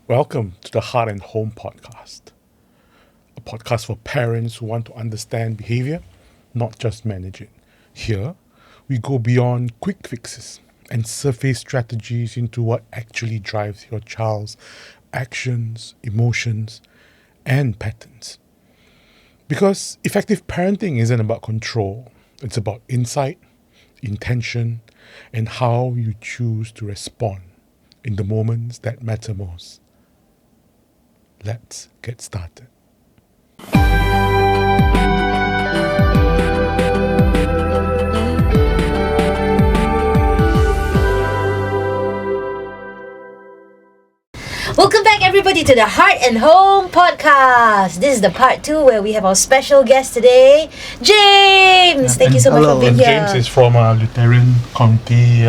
Welcome to the Heart and Home podcast, a podcast for parents who want to understand behavior, not just manage it. Here, we go beyond quick fixes and surface strategies into what actually drives your child's actions, emotions, and patterns. Because effective parenting isn't about control, it's about insight, intention, and how you choose to respond in the moments that matter most. Let's get started. Welcome back, everybody, to the Heart and Home podcast. This is the part 2 where we have our special guest today, James. Thank you so much for being here. James is from Lutheran Community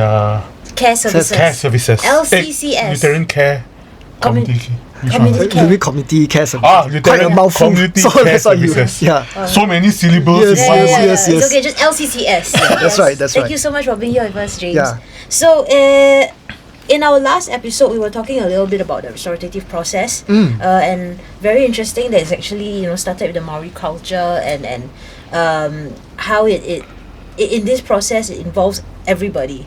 Care Services. LCCS. Lutheran Care Community. Community care services. Quite a mouthful. Community so care that's what you, services. yeah. So many syllables. Yes. It's okay, just LCCS. That's right. Thank you so much for being here with us, James. Yeah. So, in our last episode, we were talking a little bit about the restorative process, and very interesting that it's actually started with the Maori culture and how it in this process it involves everybody.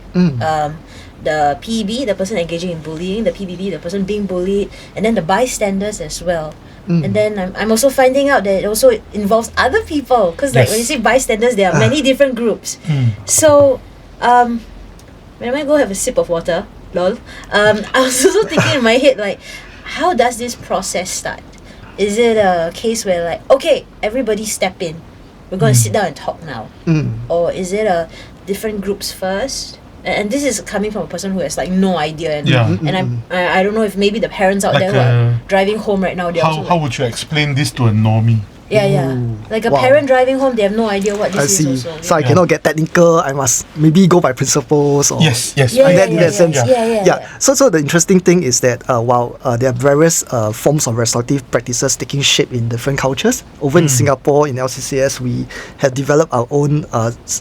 The PEB, the person engaging in bullying, the PBB, the person being bullied, and then the bystanders as well. And then I'm also finding out that it also involves other people, because like when you say bystanders, there are many different groups. So when I go have a sip of water, lol, I was also thinking in my head, like, how does this process start? Is it a case where like, okay, everybody step in, we're going to sit down and talk now? Or is it a different groups first? And this is coming from a person who has like no idea, and I don't know if maybe the parents out there who are driving home right now, How would you explain this to a normie? Like a parent driving home, they have no idea what this is also. So I cannot get technical. I must maybe go by principles. Or Yes. in that sense. So the interesting thing is that while there are various forms of restorative practices taking shape in different cultures, over in Singapore, in LCCS, we have developed our own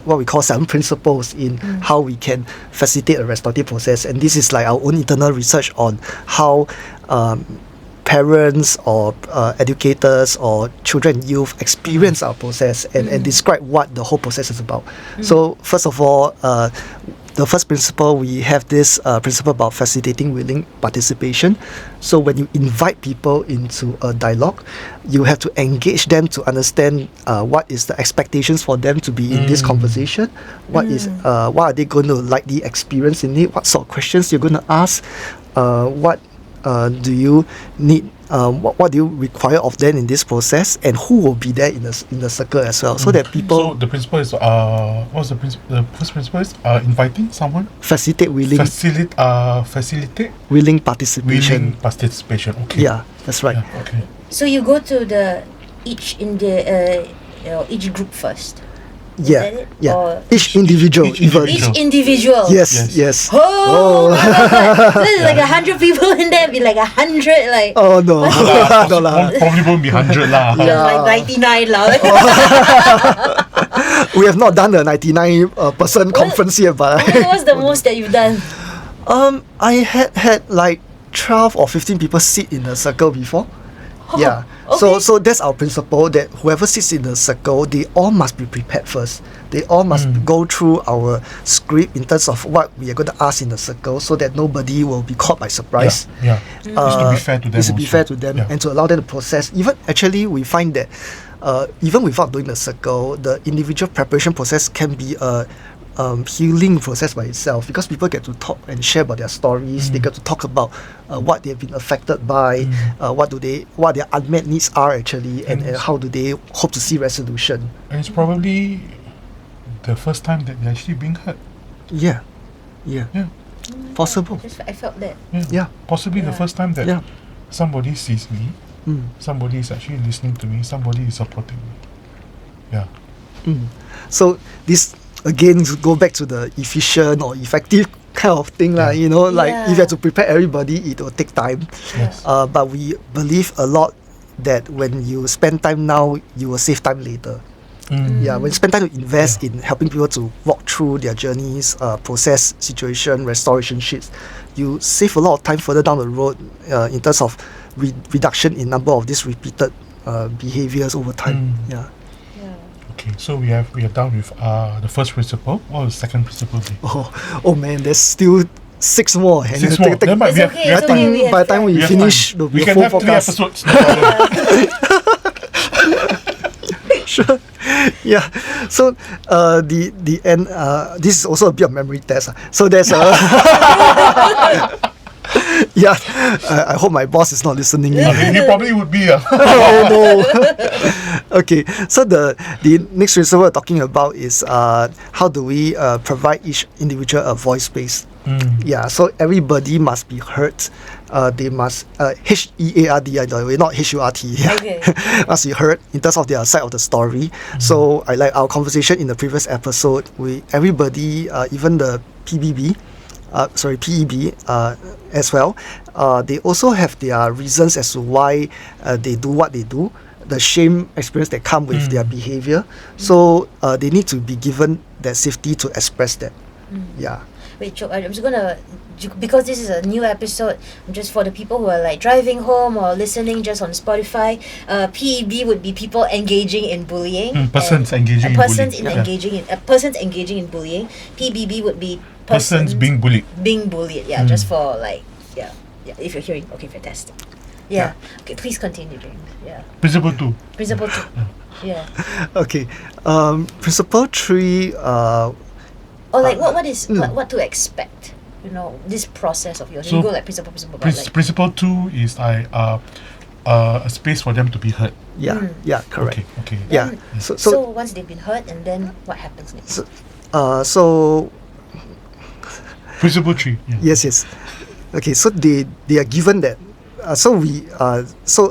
what we call 7 principles in how we can facilitate a restorative process. And this is like our own internal research on how parents or educators or children and youth experience our process and describe what the whole process is about. So first of all, the first principle, we have this principle about facilitating willing participation. So when you invite people into a dialogue, you have to engage them to understand what is the expectations for them to be in this conversation. What are they going to likely experience in it? What sort of questions you're going to ask? What do you need? What do you require of them in this process, and who will be there in the circle as well, so that people. So the principle is what's the principle? The first principle is inviting someone. Facilitate willing. Facilitate willing participation. Willing participation. Okay. Yeah, that's right. Yeah, okay. So you go to each group first. Is that it? Or each individual. Each individual. Yes. Oh my God. So there's like 100 people in there, be like 100 like. Oh no. No lah. Probably won't be 100 lah. Like 99 lah. We have not done the 99 person conference yet, but. What's the most that you've done? I had like 12 or 15 people sit in a circle before. Yeah. Okay. So that's our principle, that whoever sits in the circle, they all must be prepared first. They all must go through our script in terms of what we are going to ask in the circle, so that nobody will be caught by surprise. It's to be fair to them. It's to be fair to them and to allow them to process. Even actually, we find that even without doing the circle, the individual preparation process can be a healing process by itself, because people get to talk and share about their stories. They get to talk about what they've been affected by, what their unmet needs are actually, and how do they hope to see resolution. And it's probably the first time that they're actually being heard. Yeah. Possible. I felt that. Possibly the first time that somebody sees me, somebody is actually listening to me, somebody is supporting me. So this again go back to the efficient or effective kind of thing like if you have to prepare everybody, it will take time. But we believe a lot that when you spend time now, you will save time later. Yeah, when you spend time to invest in helping people to walk through their journeys, process situation, restoration sheets, you save a lot of time further down the road in terms of reduction in number of these repeated behaviors over time. Yeah. Okay, so we are done with the first principle. What was the second principle be? Oh man, there's still 6 more. And Six more. Then It's okay, it's okay, we have by the time we we have finish time. the We can full have 3 podcast. episodes. No problem. Sure. Yeah. So the end. This is also a bit of memory test. So there's a. Yeah. I hope my boss is not listening. He probably would be. Oh no. Okay. So the next principle we're talking about is how do we provide each individual a voice space. Yeah. So everybody must be heard. They must HEARD, not HURT. Okay. Must be heard in terms of their side of the story. So I like our conversation in the previous episode. Everybody, even the PEB, as well. They also have their reasons as to why they do what they do. The shame experience that come with their behavior. So they need to be given that safety to express that. Yeah. Wait, Chok, I'm just gonna, because this is a new episode, just for the people who are like driving home or listening just on Spotify, PEB would be people engaging in bullying. Persons and engaging in persons bullying. persons engaging in bullying. PBB would be Persons being bullied. Being bullied, yeah, just for like, yeah, if you're hearing, okay, fantastic. Yeah. Okay, please continue, James. Yeah. Principle 2. Principle 2. Yeah. Okay. Principle 3. Or like what is what to expect? You know, this process of yours. So you go like principle, but like, Principle 2 is a space for them to be heard. Yeah. Yeah. Correct. Okay. Yeah. then- So so once they've been heard, and then what happens next? so Principle 3. Yeah. yes. Okay. So they are given that. So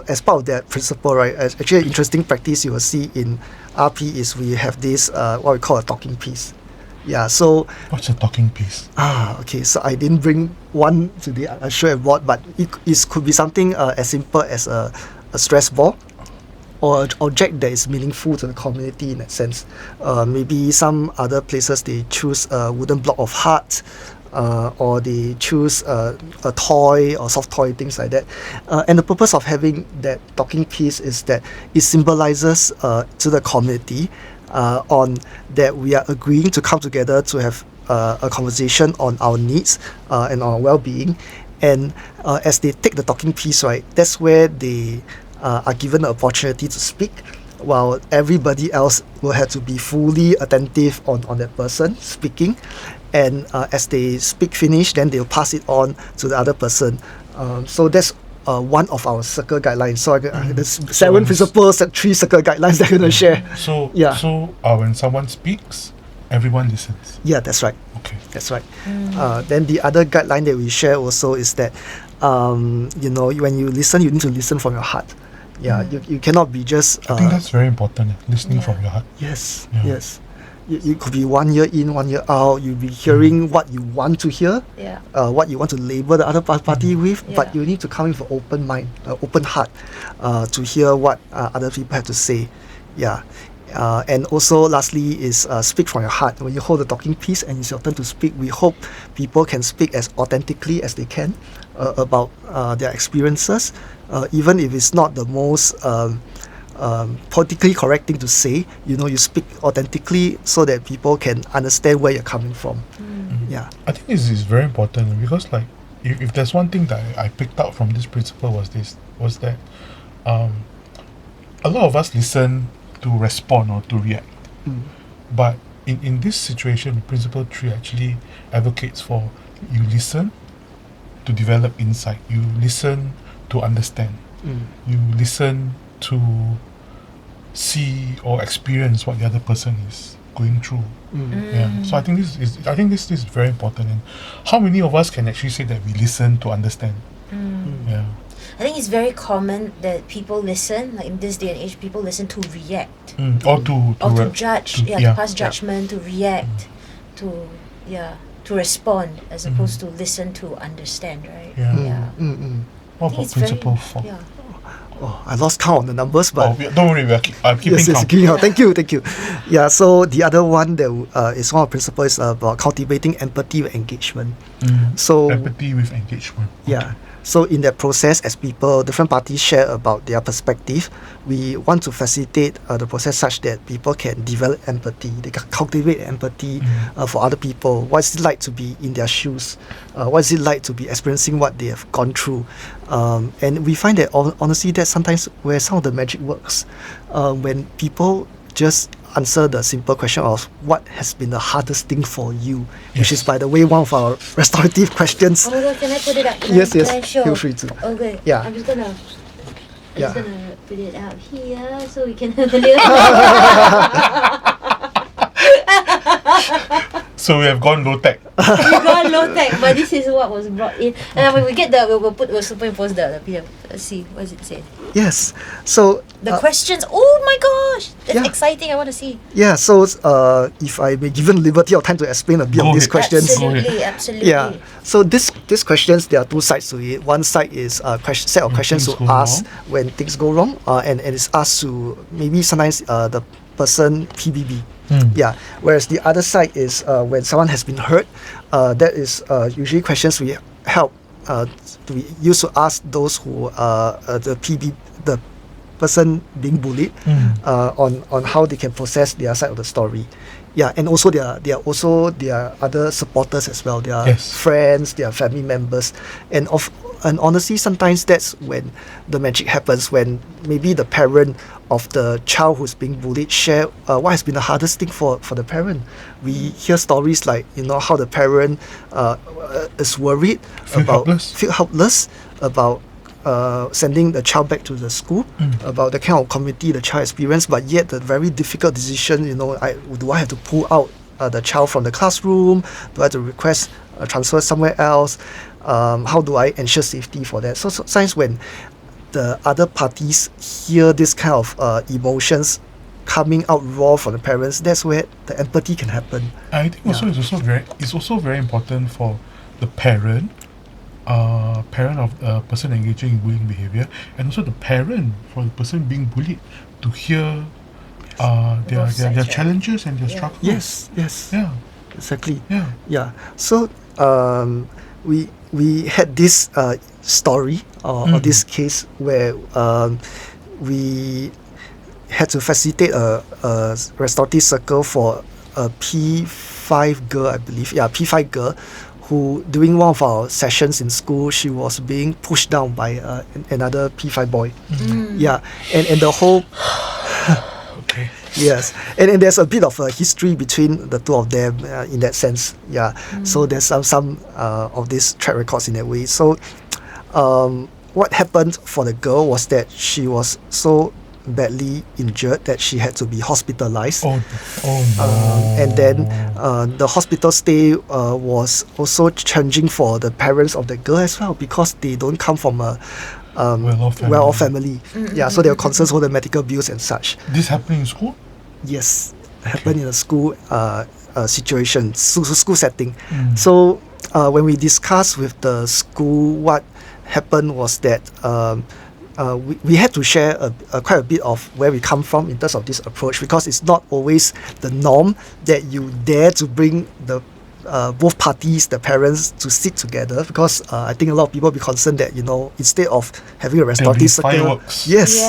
as part of that principle, right? Actually, an interesting practice you will see in RP is we have this what we call a talking piece. Yeah. So What's a talking piece? okay. So I didn't bring one today. I'm sure I brought, but it could be something as simple as a stress ball, or an object that is meaningful to the community in that sense. Maybe some other places they choose a wooden block of heart, or they choose a toy or soft toy, things like that. And the purpose of having that talking piece is that it symbolizes to the community on that we are agreeing to come together to have a conversation on our needs and our well-being. And as they take the talking piece, right, that's where they are given the opportunity to speak, while everybody else will have to be fully attentive on that person speaking. And as they speak finish, then they'll pass it on to the other person. So that's one of our circle guidelines. So there's 7 principles, 3 circle guidelines that I'm going to share. So Yeah. when someone speaks, everyone listens. Yeah, that's right. Okay. That's right. Then the other guideline that we share also is that, when you listen, you need to listen from your heart. Yeah, you cannot be just. I think that's very important. Listening from your heart. Yes, Yeah. yes. You could be 1 year in, 1 year out. You'll be hearing what you want to hear, Yeah. what you want to label the other party with, but Yeah. you need to come with an open mind, open heart, to hear what other people have to say. Yeah. And also, lastly, is speak from your heart. When you hold the talking piece and it's your turn to speak, we hope people can speak as authentically as they can about their experiences, even if it's not the most politically correct thing to say. You speak authentically so that people can understand where you're coming from. Yeah. I think this is very important because, like, if there's one thing that I picked out from this principle was that a lot of us listen to respond or to react, but in this situation, Principle 3 actually advocates for you listen to develop insight, you listen to understand, you listen to see or experience what the other person is going through. Yeah. So I think this is very important. And how many of us can actually say that we listen to understand? Yeah. I think it's very common that people listen, like in this day and age, people listen to react Or to judge, to pass judgment, to react, to respond, as opposed to listen to understand, right? Yeah. Yeah. What I think about it's very- Principle 4? Yeah. Oh, I lost count on the numbers, but Don't worry, I'm keeping yes, count. keeping count. Thank you. Yeah, so the other one that is one of the principles about cultivating empathy with engagement. So Empathy with engagement. yeah. So in that process, as people, different parties share about their perspective, we want to facilitate the process such that people can develop empathy, they can cultivate empathy for other people. What is it like to be in their shoes? What is it like to be experiencing what they have gone through? And we find that honestly, that's sometimes where some of the magic works. When people just answer the simple question of what has been the hardest thing for you, which is, by the way, one of our restorative questions. Oh my god, can I put it up? Yes, Can I show? feel free to. Okay. Yeah. I'm just gonna Yeah. put it out here so we can have a little. So we have gone low tech. We got low tech, but this is what was brought in. And when we get we'll superimpose the PDF. Let's see, what does it say? Yes. So The questions. Oh my gosh, that's yeah. exciting. I want to see. yeah. So if I may given liberty of time to explain a bit Go of these ahead. questions. Absolutely. Yeah. So these questions, there are two sides to it. One side is a set of questions to things go ask wrong. when things go wrong, and it's asked to maybe sometimes the person PBB. Yeah. Whereas the other side is when someone has been hurt. That is usually questions we help we used to ask those who the person being bullied on how they can process their side of the story. Yeah, and also there are other supporters as well. There are Yes. friends, there are family members, and honestly, sometimes that's when the magic happens. When maybe the parent of the child who's being bullied share what has been the hardest thing for the parent. We hear stories like how the parent is worried feel helpless about sending the child back to the school, about the kind of community the child experienced, but yet the very difficult decision, do I have to pull out the child from the classroom? Do I have to request a transfer somewhere else? How do I ensure safety for that? So sometimes when the other parties hear this kind of emotions coming out raw from the parents, that's where the empathy can happen. I think also it's also very important for the parent of the person engaging in bullying behavior, and also the parent for the person being bullied, to hear their challenges and their struggles. Yes. Yeah. Exactly. Yeah. So we had this story or this case where we had to facilitate a restorative circle for a P5 girl, I believe. Yeah, P5 girl, who during one of our sessions in school, she was being pushed down by another P5 boy. Yeah, and the whole Okay. yes, and there's a bit of a history between the two of them in that sense. Yeah, so there's some of these track records in that way. So what happened for the girl was that she was so badly injured that she had to be hospitalized. Oh no. And then the hospital stay was also challenging for the parents of the girl as well, because they don't come from a well-off family. Yeah, so there were concerns over the medical bills and such. This happening in school? Yes, happened in a school situation, school setting. So when we discussed with the school, what happened was that we had to share quite a bit of where we come from in terms of this approach, because it's not always the norm that you dare to bring the both parties, the parents, to sit together, because I think a lot of people be concerned that instead of having a restorative circle, fireworks. yes,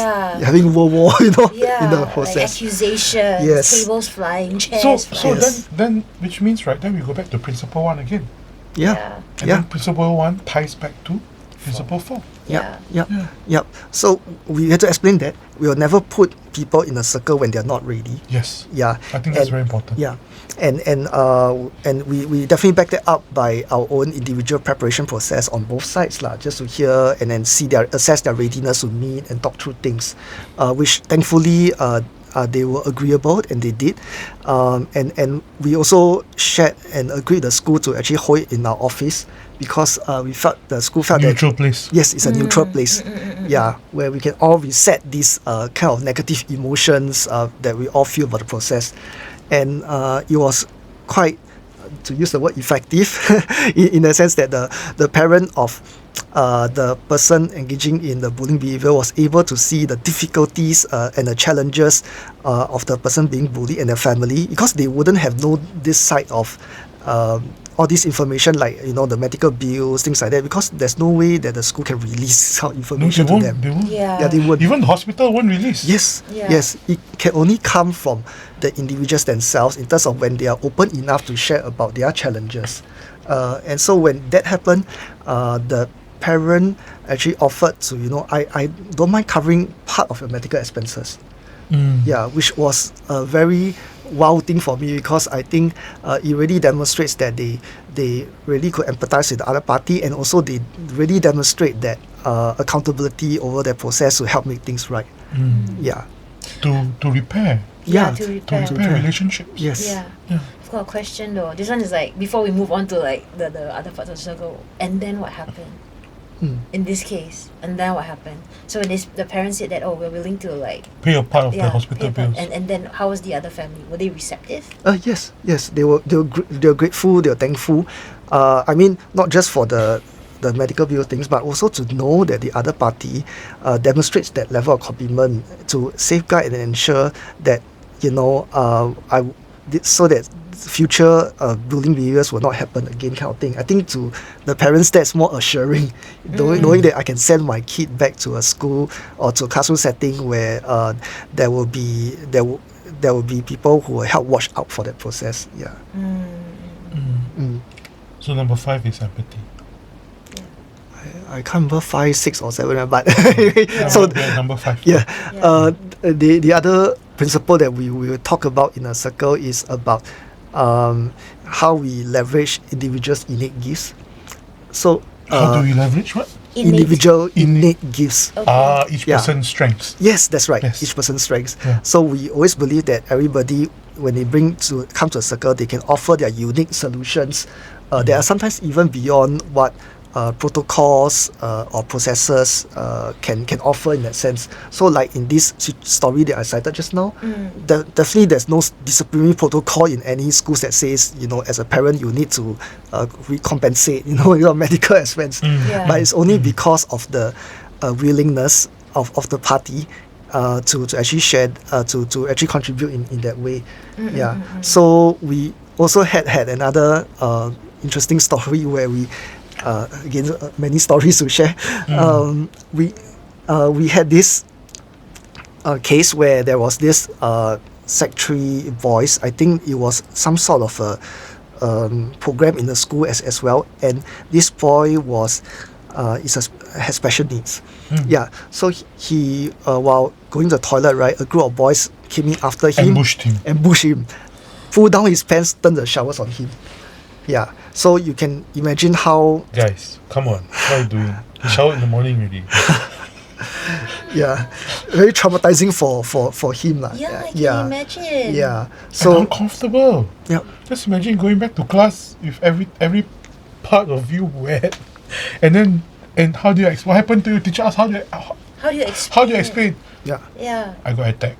having World War, in the process. Like accusations, Yes. tables flying, chairs So flying. Yes. then which means then we go back to principle 1 again. Yeah. And then principle 1 ties back to principle 4. Yep. So we had to explain that we will never put people in a circle when they're not ready. Yes. Yeah. I think that's very important. Yeah. And we definitely back that up by our own individual preparation process on both sides just to hear and then assess their readiness to meet and talk through things, which thankfully they were agreeable, and they did, and we also shared and agreed the school to actually hold it in our office, because the school felt Neutral that place. yes, it's a neutral place, where we can all reset these kind of negative emotions that we all feel about the process. And it was quite, to use the word, effective in the sense that the parent of the person engaging in the bullying behavior was able to see the difficulties and the challenges of the person being bullied and their family, because they wouldn't have known this side of all this information, like the medical bills, things like that, because there's no way that the school can release out No, information to them. They won't. Yeah. They would. Even the hospital won't release. Yes, Yeah. yes. It can only come from the individuals themselves in terms of when they are open enough to share about their challenges. And so when that happened, the parent actually offered to, I don't mind covering part of your medical expenses. Yeah, which was a very wow thing for me, because I think it really demonstrates that they really could empathize with the other party, and also they really demonstrate that accountability over their process to help make things right. Yeah. To repair. Yeah. To To repair. repair relationships. Yes. Yeah. Yeah. I've got a question though. This one is like, before we move on to like the other parts of the circle, and then what happened? In this case, and then what happened? So when the parents said that, oh, we're willing to like Pay a part of the hospital pay a part, bills. and then how was the other family? Were they receptive? Yes. They were grateful. They were thankful. I mean, not just for the medical bill things, but also to know that the other party demonstrates that level of commitment to safeguard and ensure that so that future bullying behaviors will not happen again, kind of thing. I think to the parents that's more assuring, knowing that I can send my kid back to a school or to a classroom setting where there will be people who will help watch out for that process. Yeah. So number 5 is empathy. I can't remember 5, 6 or 7, but So number 5. yeah. The other principle that we will talk about in a circle is about how we leverage individuals' innate gifts. So How do we leverage what? individual innate gifts. Okay. Each Yeah. person's strengths. Yes, that's right. Yes. Each person's strengths. Yeah. So we always believe that everybody, when they come to a circle, they can offer their unique solutions. There are sometimes even beyond what protocols or processes can offer in that sense. So like in this story that I cited just now, definitely there's no disciplinary protocol in any schools that says, as a parent you need to recompensate, your medical expense. Yeah. But it's only because of the willingness of the party to actually share, to actually contribute in that way. Yeah. So we also had another interesting story where we again, many stories to share. We had this case where there was this secretary voice. I think it was some sort of a program in the school as well. And this boy has special needs. Yeah. So he while going to the toilet, right, a group of boys came in after him, ambushed him, pulled down his pants, turned the showers on him. Yeah, so you can imagine how. Guys, come on. What are you doing? You shower in the morning already. Yeah, very traumatizing for him. Yeah, I can imagine. Yeah, So so. uncomfortable. Yeah. Just imagine going back to class with every part of you wet, and how do you what happened to you? Teacher asked how do you explain? Yeah. Yeah. I got attacked.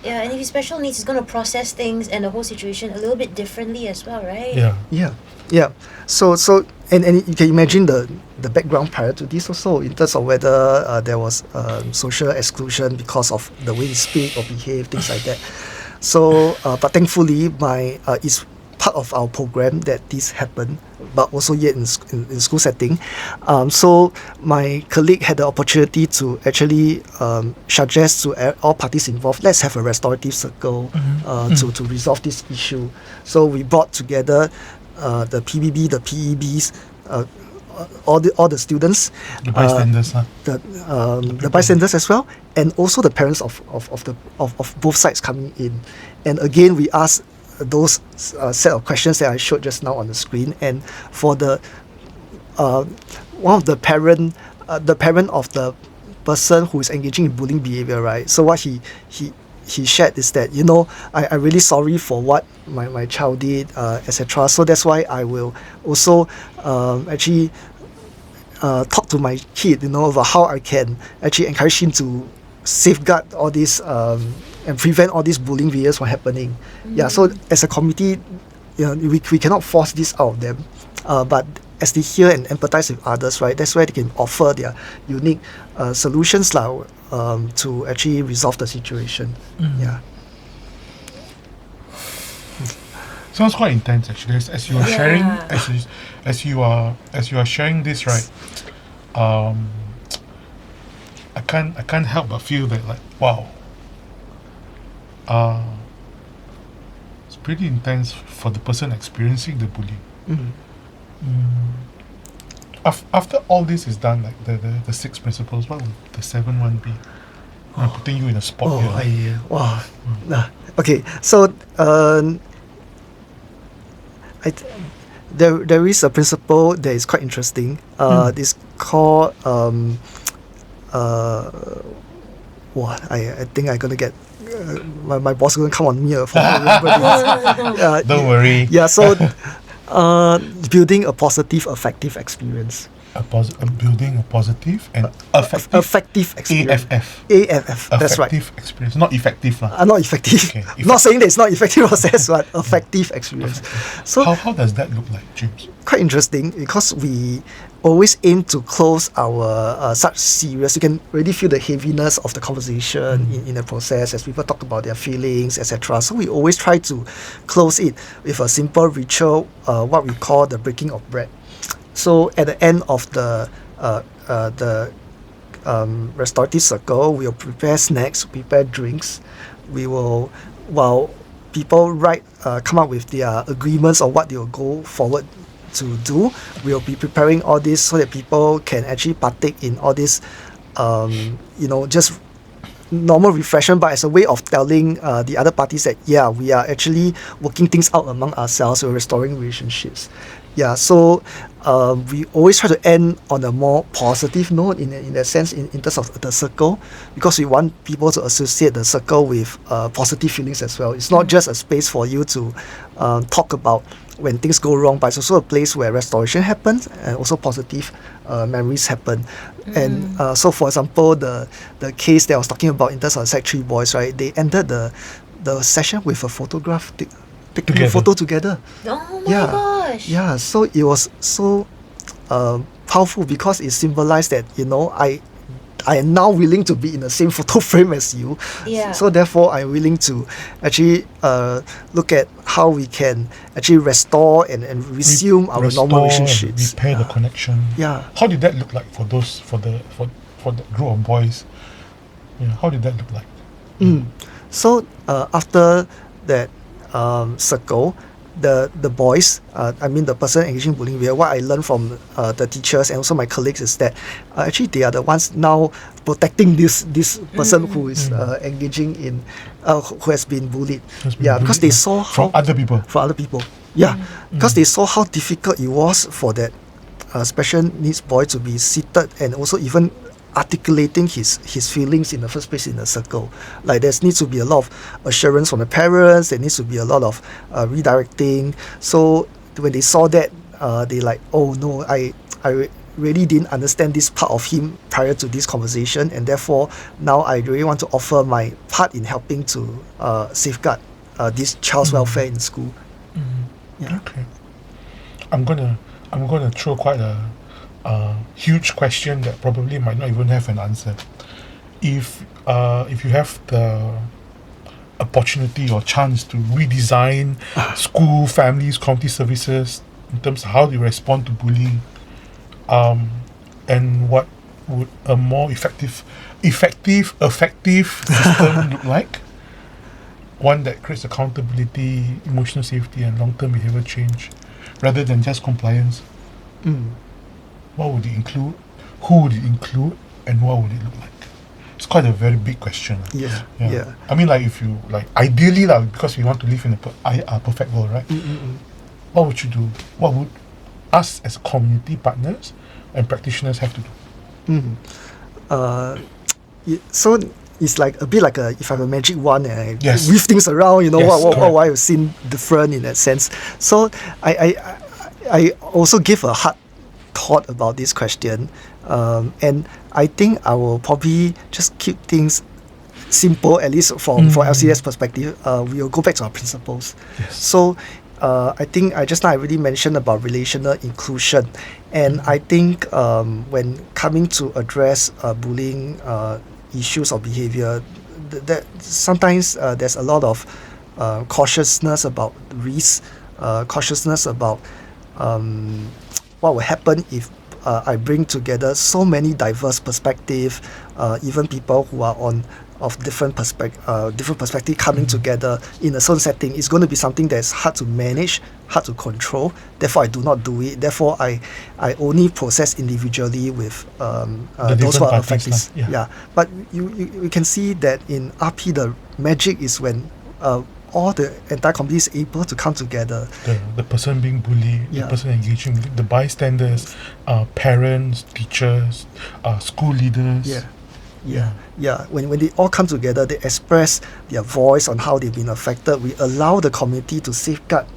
Yeah, and if he's special needs, he's going to process things and the whole situation a little bit differently as well, right? Yeah. So and you can imagine the background prior to this also, in terms of whether there was social exclusion because of the way he speak or behave, things like that. So but thankfully it's part of our program that this happened, but also yet in school setting. So my colleague had the opportunity to actually suggest to all parties involved, let's have a restorative circle to resolve this issue. So we brought together the PBB, the PEBs, all the students, The bystanders, the bystanders as well, and also the parents of both sides coming in. And again, we asked those set of questions that I showed just now on the screen. And for the one of the parent of the person who is engaging in bullying behavior, right? So what he shared is that, I really sorry for what my child did, etc. So that's why I will also actually talk to my kid, about how I can actually encourage him to safeguard all this and prevent all these bullying behaviors from happening. Yeah, so as a committee, we cannot force this out of them, but as they hear and empathize with others, right, that's where they can offer their unique solutions to actually resolve the situation. Yeah. Sounds quite intense actually. As you are sharing, as you are sharing this, right? I can't help but feel that, like, wow. It's pretty intense for the person experiencing the bullying. After all this is done, like the 6 principles, what would the 7th one be? I'm putting you in a spot here. Okay, so there is a principle that is quite interesting. It's called I think I'm gonna get my boss is gonna come on me for Don't worry. Yeah, so building a positive affective experience. Building a positive and effective experience. AFF. That's right. Effective experience, not effective. Not effective. Okay. Not saying that it's not effective process, but effective experience. So how does that look like, James? Quite interesting, because we always aim to close our such serious. You can really feel the heaviness of the conversation in the process as people talk about their feelings, etc. So we always try to close it with a simple ritual, what we call the breaking of bread. So at the end of the restorative circle, we'll prepare snacks, prepare drinks. We will, while people come up with their agreements on what they will go forward to do, we'll be preparing all this so that people can actually partake in all this, just normal refreshment, but as a way of telling the other parties that, we are actually working things out among ourselves, we're restoring relationships. Yeah, so we always try to end on a more positive note in that sense, in terms of the circle, because we want people to associate the circle with positive feelings as well. It's not just a space for you to talk about when things go wrong, but it's also a place where restoration happens and also positive memories happen. And so, for example, the case that I was talking about in terms of Sec 3 boys, right, they ended the session with a photograph, taking a photo together. Oh my gosh! Yeah, so it was so powerful, because it symbolized that, I am now willing to be in the same photo frame as you. Yeah. So therefore, I'm willing to actually look at how we can actually restore and resume our normal relationships. Repair the connection. Yeah. How did that look like for the group of boys? Yeah. How did that look like? So after that circle, the boys, the person engaging bullying, what I learned from the teachers and also my colleagues is that actually they are the ones now protecting this person who is engaging in, who has been bullied. Because they saw from other people. Because they saw how difficult it was for that special needs boy to be seated and also even articulating his feelings in the first place in the circle. Like, there needs to be a lot of assurance from the parents, there needs to be a lot of redirecting. So when they saw that, they like, oh no, I really didn't understand this part of him prior to this conversation, and therefore now I really want to offer my part in helping to safeguard this child's welfare in school. Yeah. Okay. I'm gonna throw quite a huge question that probably might not even have an answer. If you have the opportunity or chance to redesign school, families, community services in terms of how they respond to bullying, and what would a more effective system look like? One that creates accountability, emotional safety, and long-term behavior change, rather than just compliance. What would it include? Who would it include? And what would it look like? It's quite a very big question. Yeah. I mean, like, if you ideally, because we want to live in a perfect world, right? What would you do? What would us as community partners and practitioners have to do? So it's like a bit like if I have a magic wand and I Yes. weave things around, Yes, what I've seen different in that sense. So I also give a hard thought about this question, and I think I will probably just keep things simple, at least from LCCS perspective. We will go back to our principles. Yes. So I think I just now I already mentioned about relational inclusion, and I think when coming to address bullying issues or behavior, that sometimes there's a lot of cautiousness about risk, cautiousness about what will happen if I bring together so many diverse perspective, even people who are on of different perspective coming together in a certain setting. It's going to be something that's hard to manage, hard to control. Therefore, I do not do it. Therefore, I only process individually with those who are affected. Yeah. But you can see that in RP, the magic is when all the entire community is able to come together. The person being bullied, the person engaging, the bystanders, parents, teachers, school leaders. Yeah. When they all come together, they express their voice on how they've been affected. We allow the community to safeguard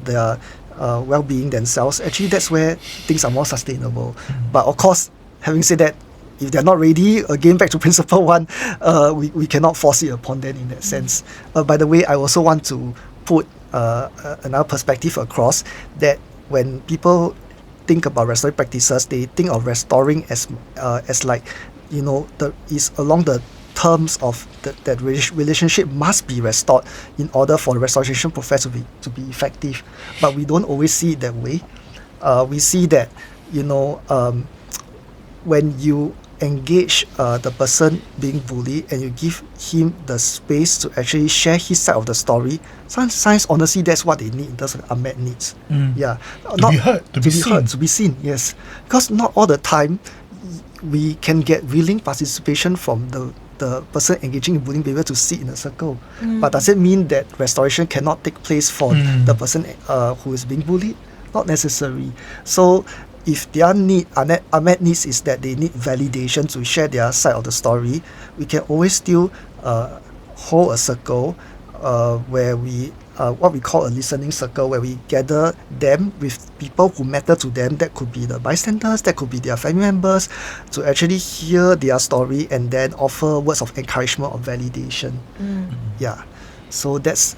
their well-being themselves. Actually, that's where things are more sustainable. But of course, having said that, if they're not ready, again back to principle one, we cannot force it upon them in that sense. By the way, I also want to put another perspective across, that when people think about restorative practices, they think of restoring as like, is along the terms of that relationship must be restored in order for the restoration process to be effective. But we don't always see it that way. We see that when you engage the person being bullied and you give him the space to actually share his side of the story, sometimes honestly that's what they need in terms of unmet needs. To be heard, to be seen. Yes, because not all the time we can get willing participation from the person engaging in bullying behavior to sit in a circle. But does it mean that restoration cannot take place for the person who is being bullied? Not necessary. So if their unmet needs is that they need validation to share their side of the story, we can always still hold a circle where we what we call a listening circle, where we gather them with people who matter to them. That could be the bystanders, that could be their family members, to actually hear their story and then offer words of encouragement or validation. So that's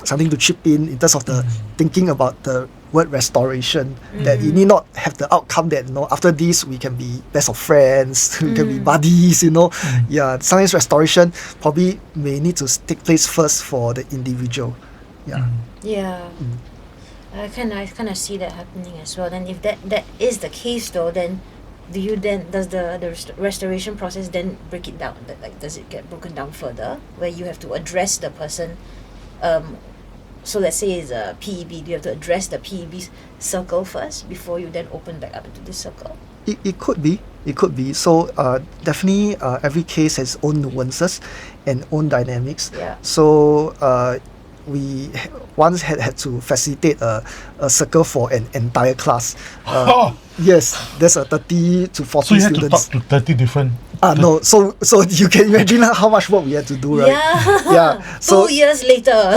something to chip in terms of the thinking about the word restoration, that you need not have the outcome that after this we can be best of friends, we can be buddies. Sometimes restoration probably may need to take place first for the individual. I kind of see that happening as well. Then if that is the case though, then does the restoration process then break it down? Like, does it get broken down further, where you have to address the person? So let's say it's a PEB. Do you have to address the PEB circle first before you then open back up into this circle? It could be. So definitely every case has own nuances and own dynamics. So we once had to facilitate a circle for an entire class. Yes, there's a 30 to 40 so you had students. to talk to 30 different... No, so you can imagine how much work we had to do, right? So 2 years later.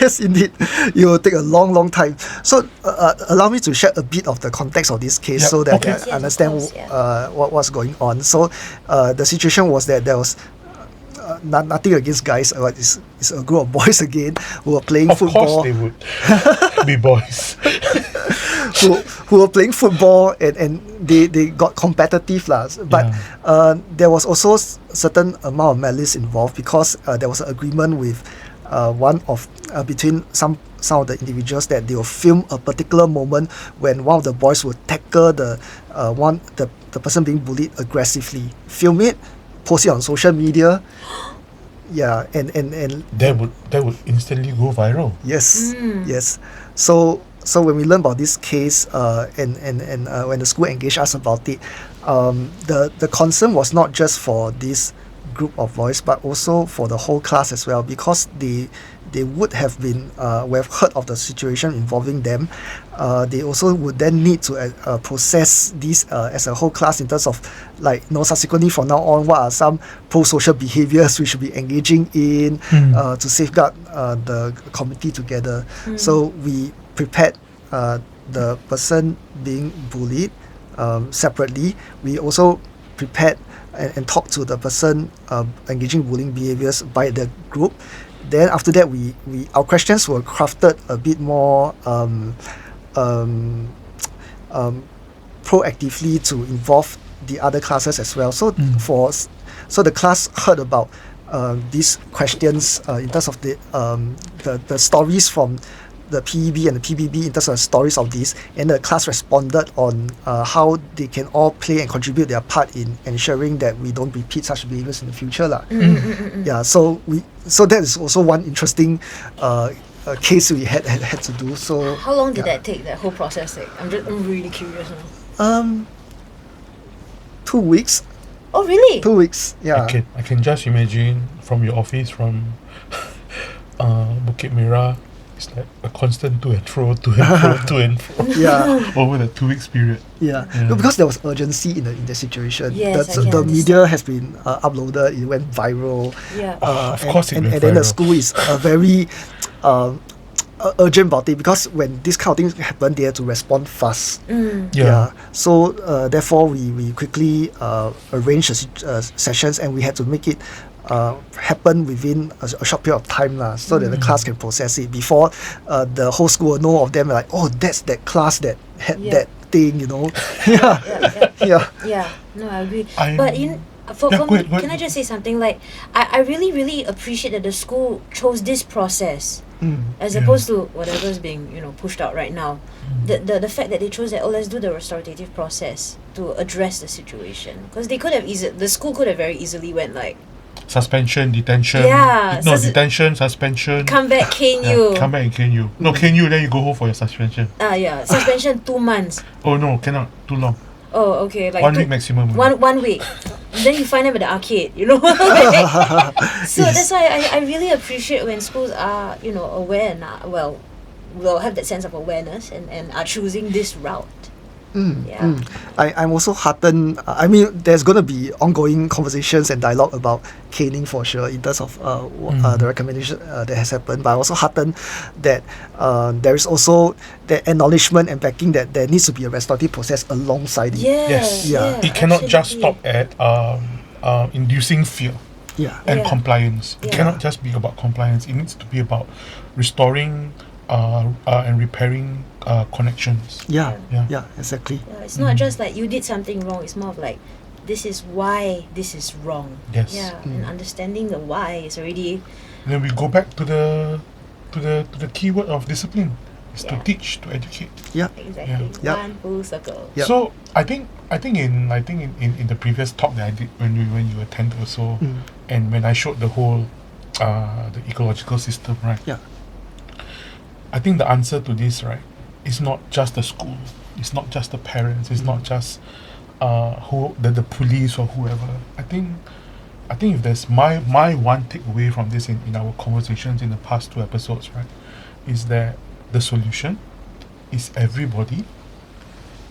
Yes, indeed, it will take a long time. So allow me to share a bit of the context of this case, so that I understand what's going on. So the situation was that there was nothing against guys. It's a group of boys again who were playing football. Of course they would be boys. who were playing football, and they got competitive lah. But there was also certain amount of malice involved, because there was an agreement with between some of the individuals that they will film a particular moment when one of the boys would tackle the person being bullied aggressively. Film it, post it on social media. And that would instantly go viral. Yes. So when we learned about this case, and when the school engaged us about it, the concern was not just for this group of boys, but also for the whole class as well, because they would have been we have heard of the situation involving them. They also would then need to process this as a whole class, in terms of subsequently from now on, what are some pro-social behaviors we should be engaging in to safeguard the community together. So we prepared the person being bullied separately. We also prepared and talked to the person engaging bullying behaviors by the group. Then after that, our questions were crafted a bit more proactively to involve the other classes as well. So so the class heard about these questions in terms of the stories from the PEB and the PBB in terms of stories of this, and the class responded on how they can all play and contribute their part in ensuring that we don't repeat such behaviors in the future lah. Yeah, so that is also one interesting case we had to do. So How long did that take? That whole process take? I'm really curious now. 2 weeks. Oh really? 2 weeks. Yeah. I can just imagine from your office from Bukit Merah. It's like a constant to and fro Yeah. over the 2 weeks period. Yeah. No, because there was urgency in the situation. Yes, I can the understand. media has been uploaded. It went viral. Yeah. Of course it and went then the viral. school is very urgent about it, because when this kind of things happen, they have to respond fast. Yeah. So therefore, we quickly arranged sessions, and we had to make it happen within a short period of time lah, so that the class can process it before the whole school will know of them, like, oh, that's that class that had that thing, you know. Yeah. Yeah, no, I agree. I'm- But for Yeah, go me, ahead, go can I ahead. just say something? Like, I really, really appreciate that the school chose this process as opposed to whatever's being, pushed out right now. The fact that they chose that, let's do the restorative process to address the situation. Because they could have the school could have very easily went like, Suspension, detention. Yeah, No, detention, suspension. come back, cane you. Come back and cane you. No, cane you, then you go home for your suspension. Yeah, suspension 2 months. Oh no, cannot. Too long. Oh, okay. Like 1 week maximum. One week. Then you find them at the arcade, So that's why I really appreciate when schools are, aware and will have that sense of awareness and are choosing this route. Yeah. I'm also heartened. I mean, there's going to be ongoing conversations and dialogue about caning for sure in terms of the recommendation that has happened. But I'm also heartened that there is also the acknowledgement and backing that there needs to be a restorative process alongside it. Yes. Yeah. It cannot just absolutely. stop at inducing fear Yeah. and Yeah. compliance. It Yeah. cannot just be about compliance. It needs to be about restoring and repairing connections. Yeah. Yeah. Yeah. Exactly. Yeah, it's not just like you did something wrong. It's more of like, this is why this is wrong. Yes. Yeah, and understanding the why is already. Then we go back to the keyword of discipline. It's to Yeah. teach, to educate. Yeah. Exactly. Yeah. One full circle. Yep. So I think in the previous talk that I did when you attended also, and when I showed the whole the ecological system, right? Yeah. I think the answer to this, right, is not just the school, it's not just the parents, it's not just the police or whoever. I think if there's my one takeaway from this in our conversations in the past 2 episodes, right, is that the solution is everybody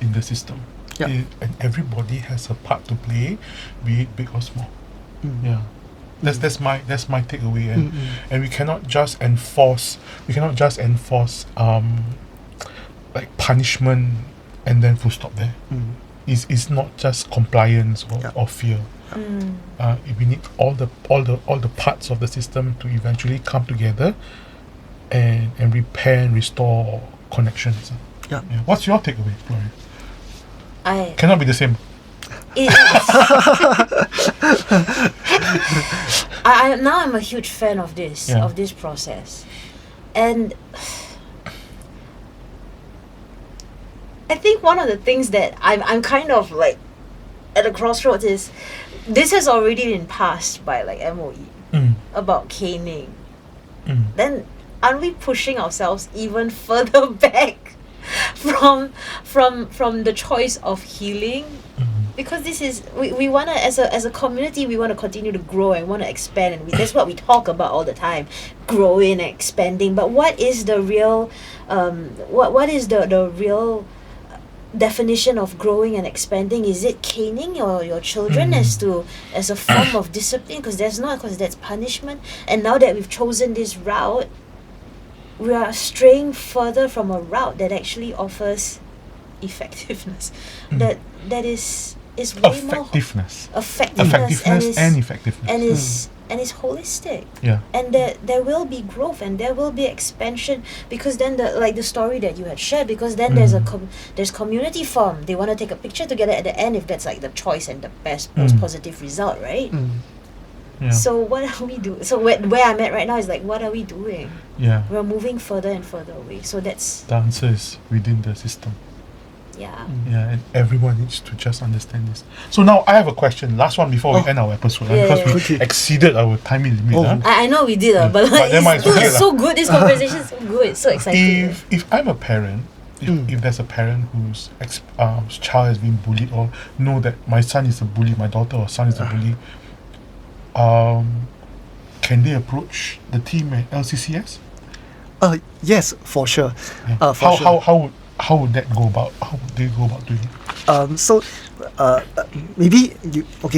in the system. Yeah. And everybody has a part to play, be it big or small. Yeah. That's my takeaway, and we cannot just enforce like punishment and then full stop there. It's not just compliance or fear. We need all the parts of the system to eventually come together and repair and restore connections. Yeah. What's your takeaway, Gloria? I Cannot be the same. now I'm a huge fan of this process, and I think one of the things that I'm kind of like at a crossroads is this has already been passed by like MOE about caning. Then aren't we pushing ourselves even further back from the choice of healing? Because this is we want to as a community, we want to continue to grow and want to expand, and that's what we talk about all the time, growing, expanding. But what is the real what is the real definition of growing and expanding? Is it caning your children as a form of discipline? Because that's punishment. And now that we've chosen this route, we are straying further from a route that actually offers effectiveness. That is way more Effectiveness effectiveness and effectiveness. and is and it's holistic. Yeah. And there will be growth and there will be expansion, because then the story that you had shared, because then there's community formed. They want to take a picture together at the end if that's like the choice and the best most positive result, right? Yeah. So what are we doing? So where I'm at right now is like, what are we doing? Yeah. We're moving further and further away. So that's The answer is within the system. yeah. Yeah, and everyone needs to just understand this. So now I have a question. Last one before we end our episode, Yeah, because we exceeded our timing limit. I know we did, but like, then it's okay it's so good. This conversation is so good. It's so exciting. If I'm a parent, if there's a parent whose child has been bullied, or know that my son is a bully, my daughter or son is a bully, can they approach the team at LCCS? Yes, for sure. Yeah. For sure. How would that go about? How would they go about doing it? So maybe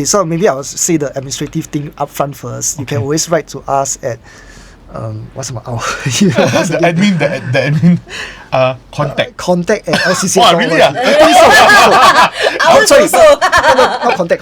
so maybe I'll say the administrative thing up front first. You can always write to us at what's my the admin contact. Contact at LCCS. Wow, really? I was also. Not contact.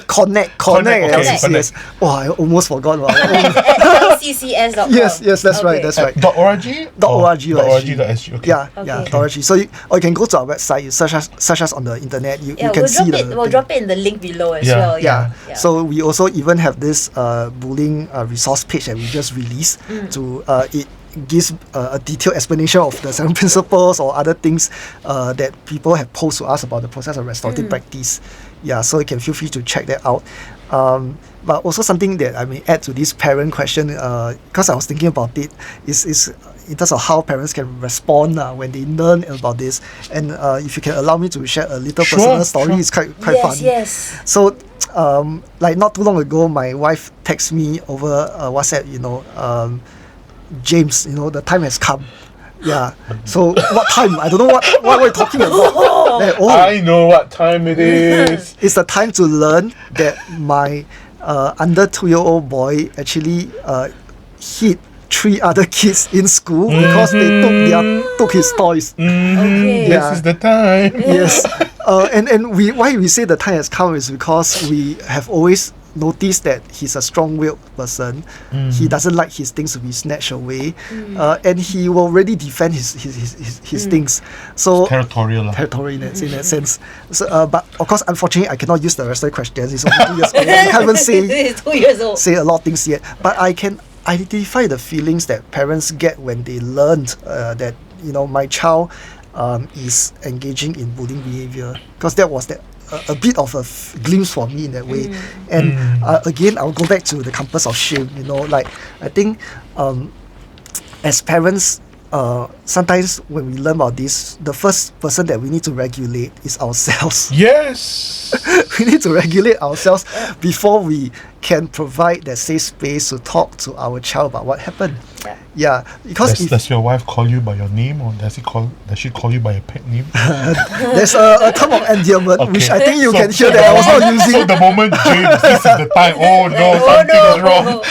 Connect Okay, at LCCS. Oh, I almost forgot. LCCS.com. Yes, that's right. That's right. .org? .org.sg. Okay. Yeah, Okay. .org. So you can go to our website. You search us on the internet. You can see we'll drop it in the link below as Yeah. well. Yeah. So we also even have this bullying resource page that we just released. To it gives a detailed explanation of the 7 principles or other things that people have posed to us about the process of restorative practice. Yeah, so you can feel free to check that out. But also something that I may add to this parent question, because I was thinking about it, is in terms of how parents can respond when they learn about this. And if you can allow me to share a little personal story, it's quite funny. Yes. So, like not too long ago, my wife texted me over WhatsApp, James, the time has come. Yeah. So what time? I don't know what we're talking about. Then, I know what time it is. it's the time to learn that my under 2-year-old boy actually hit 3 other kids in school because they took his toys. Okay. Yeah. This is the time. Yes. And why we say the time has come is because we have always noticed that he's a strong-willed person. He doesn't like his things to be snatched away, and he will really defend his things. So Territorial. in that sense. So, but of course, unfortunately, I cannot use the rest of the questions. It's only 2 years old. I haven't He's 2 years old. say a lot of things yet, but I can identify the feelings that parents get when they learned that my child is engaging in bullying behavior, because that was a bit of a glimpse for me in that way. And again, I'll go back to the compass of shame. Like I think as parents, sometimes when we learn about this, the first person that we need to regulate is ourselves. Yes. We need to regulate ourselves before we can provide that safe space to talk to our child about what happened. Yeah, because does your wife call you by your name, or does she call you by a pet name? there's a term of endearment, which I think you can hear that I was not using. So the moment James, this is the time. Oh no, something is wrong.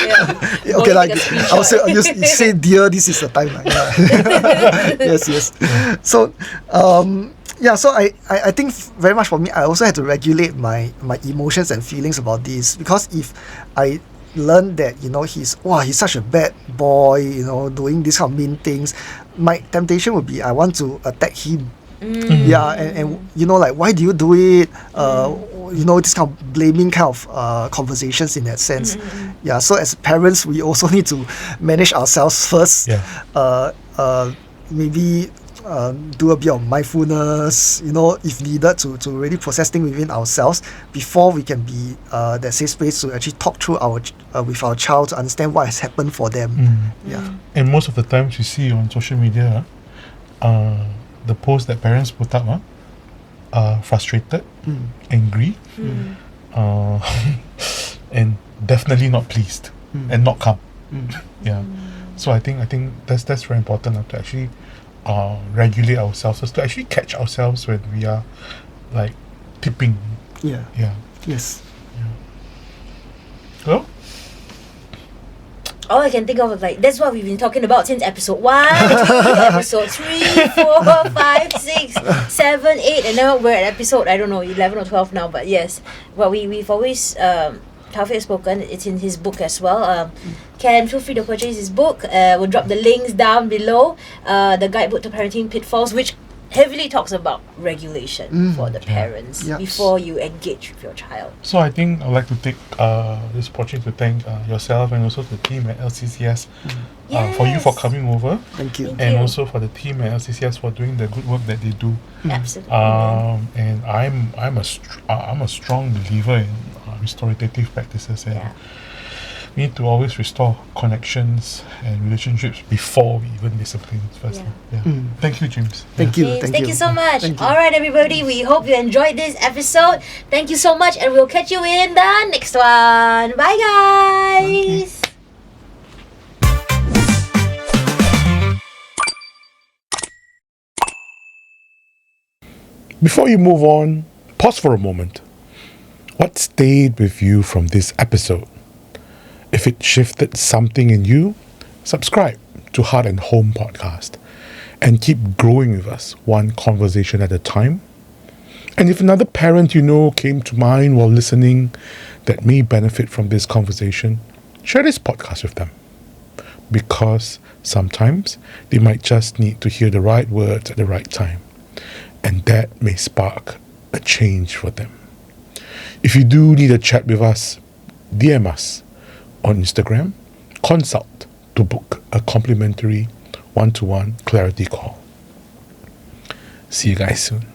Yeah. Okay, like I'll say dear, this is the time. Yes. So so I think very much for me, I also had to regulate my emotions and feelings about this, because if I learn that he's such a bad boy, doing these kind of mean things, my temptation would be I want to attack him. And like, why do you do it? This kind of blaming kind of conversations in that sense. So as parents, we also need to manage ourselves first. Maybe do a bit of mindfulness, if needed, to really process things within ourselves before we can be that safe space to actually talk through with our child to understand what has happened for them. And most of the times you see on social media, the posts that parents put up are frustrated, angry, and definitely not pleased and not calm. So I think that's very important to actually regulate ourselves, to actually catch ourselves when we are like tipping. Yes. Hello? All I can think of is like, that's what we've been talking about since episode 1, episode 3, 4, 5, 6, 7, 8, and now we're at episode, I don't know, 11 or 12 now, but yes. Well, we've always Taufik has spoken, it's in his book as well. Can feel free to purchase his book. We'll drop the links down below. The Guidebook to Parenting Pitfalls, which heavily talks about regulation for the parents Yes. before you engage with your child. So I think I'd like to take this opportunity to thank yourself and also the team at LCCS for you for Yes. coming over, Thank you. Thank and you. also for the team at LCCS for doing the good work that they do. Absolutely. And I'm a strong believer in restorative practices, and we need to always restore connections and relationships before we even discipline first. Thank you, James. Thank you. Yes, thank you so much. Thank you. All right, everybody. We hope you enjoyed this episode. Thank you so much, and we'll catch you in the next one. Bye, guys. Before you move on, pause for a moment. What stayed with you from this episode? If it shifted something in you, subscribe to Heart and Home Podcast and keep growing with us, one conversation at a time. And if another parent you know came to mind while listening that may benefit from this conversation, share this podcast with them. Because sometimes they might just need to hear the right words at the right time. And that may spark a change for them. If you do need a chat with us, DM us on Instagram, consult to book a complimentary one-to-one clarity call. See you guys soon.